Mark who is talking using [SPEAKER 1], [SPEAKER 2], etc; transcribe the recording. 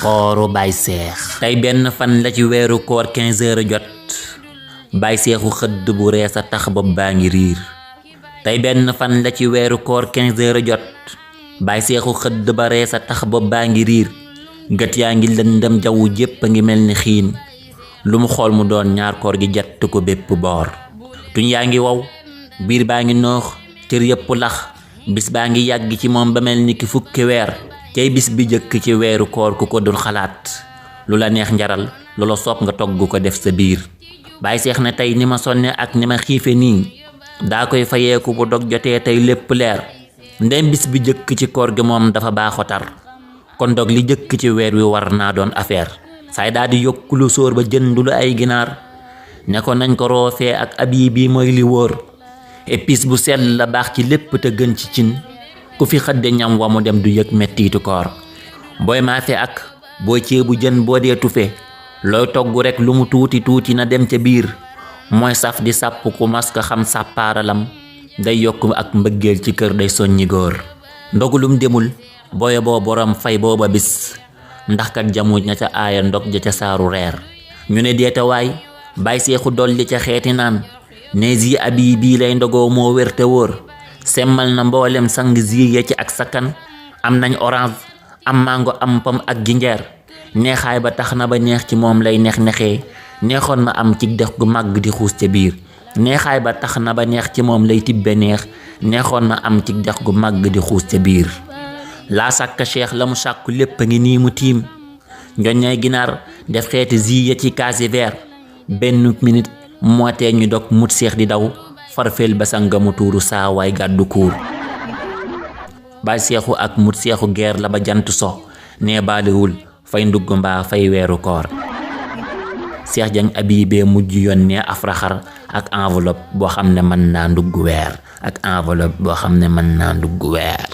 [SPEAKER 1] kooru Baye Seex tey benn fan la ci weeru koor 15 heures jot Baye Seexu xëdd bu rees a tax bopp baa ngi riir tey benn fan la ci weeru koor 15 heures jot Baye Seexu xëdd ba rees a tax bopp baa ngi riir gët yaa ngi lëndëm jawwu jépp a ngi mel ni xiin lu mu xool mu doon ñaar koor gi jatt ko bépp boor tuñ yaa ngi wow biir baa ngi noox cër yëpp lax bis baa ngi yàgg ci moom ba mel ni ki fukki weer cay bis bi jëkk ci weeru koor ku ko dul xalaat lu la neex njaral lu la soob nga togg ko def sa biir Baye Seex ne tey ni ma sonne ak ni ma xiife nii daa koy fayeeku bu dog jotee tey lépp leer ndem bis bi jëkk ci koor gi moom dafa baaxo tar kon dog li jëkk ci weer wi war naa doon affaire saay daa di yokku lu sóor ba jëndulu ay ginaar ne ko nañ ko roofee ak abi bi mooy li wóor épice bu sell la baax ci lépp te gën ci cin ku fi xëdde ñam wa mu dem du yëg mettiitu koor booy maafe ak booy ceebu jën boo dee tufe looy togg rek lu mu tuuti tuuti na dem ca biir mooy saf di sàpp ku mas ko xam sàppaaralam day yokk ak mbëggeel ci kër day soññi góor ndogulum demul booye boo borom fay booba bis ndax kat jamuj na ca aaya ndog ja ca saaru reer ñu ne deeta waay Baye Seexu dolli ca xeeti naan ne zi abi bii lay ndogoo moo wér te wóor semmal na mboolem sang zi ya ci ak sakkan am nañ orange am mango am pom ak jinjeer neexaay ba tax na ba neex ci moom lay neex-nexee neexoon ma am ci dex gu màgg di xuus ca biir neexaay ba tax na ba neex ci moom lay tibbe neex neexoon ma am ci dex gu màgg di xuus ca biir laa sàkka cheikh la mu sàkku lépp a ngi nii mu tiim njoññay ginaar def xeeti zi ya ci kaasi verre benn minute moo tee ñu dog mut seex di daw farfeel ba sanga mu tuuru saa waay gàddu kuur Baye Seexu ak mut seexu geer la ba jant so nee baaliwul fay ndugg mbaa fay weeru koor Seex Jang abibee mujj yónnee afraxar ak enveloppe boo xam ne mën naa ndugg weer ak enveloppe boo xam ne mën naa ndugg weer.